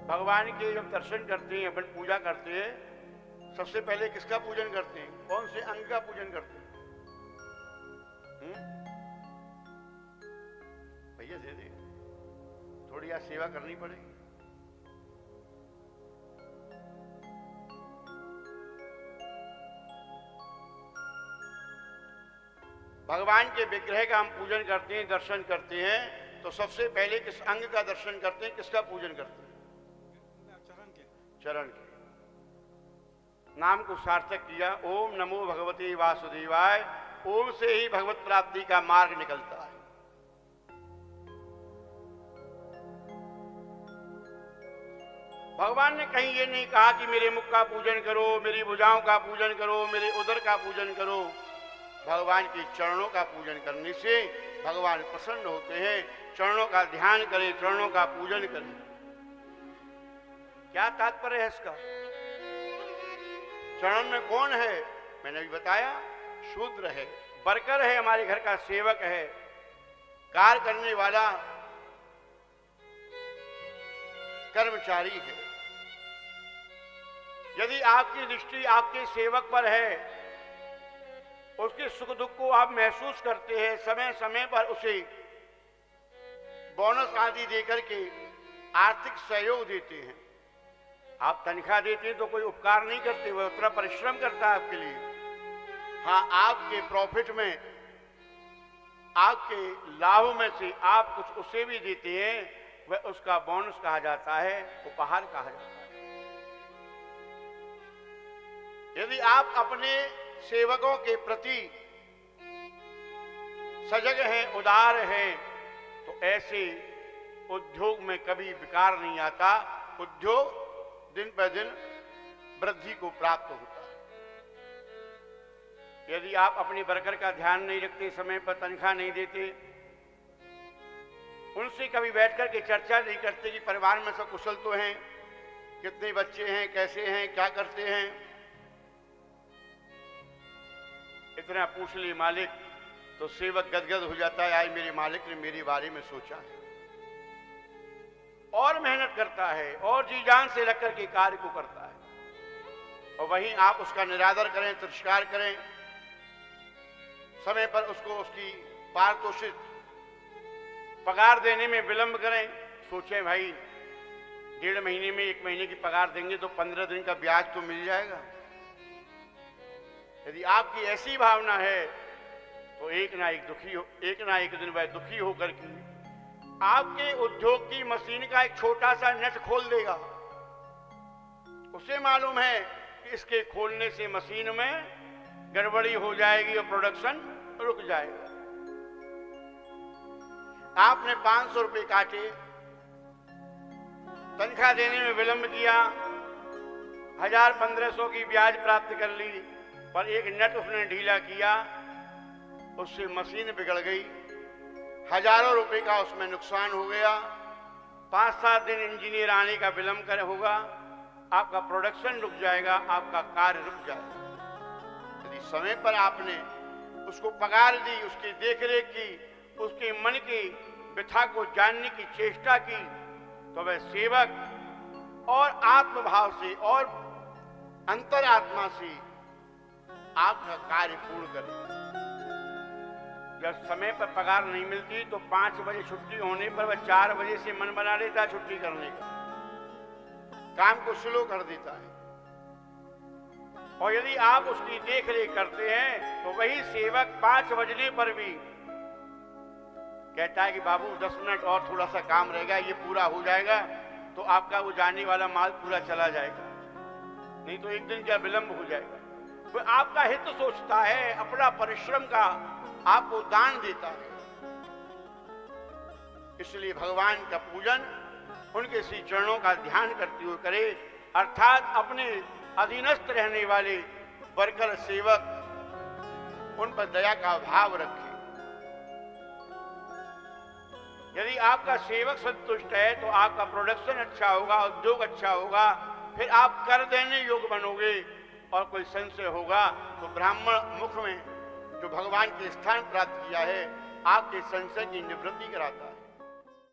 भगवान के जब दर्शन करते हैं, अपन पूजा करते हैं, सबसे पहले किसका पूजन करते हैं? कौन से अंग का पूजन करते हैं? भैया दे दे, थोड़ी आज सेवा करनी पड़ेगी। भगवान के विग्रह का हम पूजन करते हैं, दर्शन करते हैं, तो सबसे पहले किस अंग का दर्शन करते हैं, किसका पूजन करते हैं? चरण के। नाम को सार्थक किया, ओम नमो भगवते वासुदेवाय। ओम से ही भगवत प्राप्ति का मार्ग निकलता है। भगवान ने कहीं ये नहीं कहा कि मेरे मुख का पूजन करो, मेरी भुजाओं का पूजन करो, मेरे उदर का पूजन करो। भगवान के चरणों का पूजन करने से भगवान प्रसन्न होते हैं। चरणों का ध्यान करें, चरणों का पूजन करें। क्या तात्पर्य है इसका? चरण में कौन है? मैंने भी बताया, शूद्र है, वर्कर है, हमारे घर का सेवक है, कार्य करने वाला कर्मचारी है। यदि आपकी दृष्टि आपके सेवक पर है, उसके सुख दुख को आप महसूस करते हैं, समय समय पर उसे बोनस आदि देकर के आर्थिक सहयोग देते हैं। आप तनख्वाह देते हैं तो कोई उपकार नहीं करते, वह उतना परिश्रम करता है आपके लिए। हाँ, आपके प्रॉफिट में, आपके लाभ में से आप कुछ उसे भी देते हैं, वह उसका बोनस कहा जाता है, उपहार कहा जाता है। यदि आप अपने सेवकों के प्रति सजग हैं, उदार हैं, तो ऐसे उद्योग में कभी विकार नहीं आता। उद्योग दिन पर दिन वृद्धि को प्राप्त होता है। यदि आप अपने वर्कर का ध्यान नहीं रखते, समय पर तनख्वाह नहीं देते, उनसे कभी बैठकर के चर्चा नहीं करते कि परिवार में सब कुशल तो हैं, कितने बच्चे हैं, कैसे हैं, क्या करते हैं, इतना पूछ ले मालिक, तो सेवक गदगद हो जाता है, आज मेरे मालिक ने मेरे बारे में सोचा है, और मेहनत करता है और जी जान से लग करके कार्य को करता है। और वहीं आप उसका निरादर करें, तिरस्कार करें, समय पर उसको उसकी पारितोषिक पगार देने में विलंब करें। सोचें भाई, 1.5 महीने में 1 महीने की पगार देंगे तो 15 दिन का ब्याज तो मिल जाएगा। यदि आपकी ऐसी भावना है तो एक ना एक दिन वह दुखी होकर के आपके उद्योग की मशीन का एक छोटा सा नट खोल देगा। उसे मालूम है कि इसके खोलने से मशीन में गड़बड़ी हो जाएगी और प्रोडक्शन रुक जाएगा। आपने 500 रुपए काटे, तनख्वाह देने में विलंब किया, 1000-1500 की ब्याज प्राप्त कर ली, पर एक नट उसने ढीला किया, उससे मशीन बिगड़ गई, हजारों रुपए का उसमें नुकसान हो गया। 5-7 दिन इंजीनियर आने का विलंब कर होगा, आपका प्रोडक्शन रुक जाएगा, आपका कार्य रुक जाएगा। यदि समय पर आपने उसको पगार दी, उसकी देखरेख की, उसके मन की व्यथा को जानने की चेष्टा की, तो वह सेवक और आत्मभाव से और अंतरात्मा से आपका कार्य पूर्ण करे। जब समय पर पगार नहीं मिलती तो 5 बजे छुट्टी होने पर वह 4 बजे से मन बना लेता है छुट्टी करने का, काम को स्लो कर देता है। और यदि आप उसकी देखरेख करते हैं तो वही सेवक 5 बजने पर भी कहता है कि बाबू 10 मिनट और थोड़ा सा काम रहेगा, ये पूरा हो जाएगा तो आपका वो जाने वाला माल पूरा चला जाएगा, नहीं तो 1 दिन का विलंब हो जाएगा। वह आपका हित सोचता है, अपना परिश्रम का आपको दान देता है। इसलिए भगवान का पूजन उनके श्री चरणों का ध्यान करते हुए करे, अर्थात अपने अधीनस्थ रहने वाले वर्कर सेवक उन पर दया का भाव रखे। यदि आपका सेवक संतुष्ट है तो आपका प्रोडक्शन अच्छा होगा, उद्योग अच्छा होगा, फिर आप कर देने योग्य बनोगे। और कोई संशय होगा तो ब्राह्मण मुख में जो भगवान के स्थान प्राप्त किया है, आपके संशय की निवृत्ति कराता है।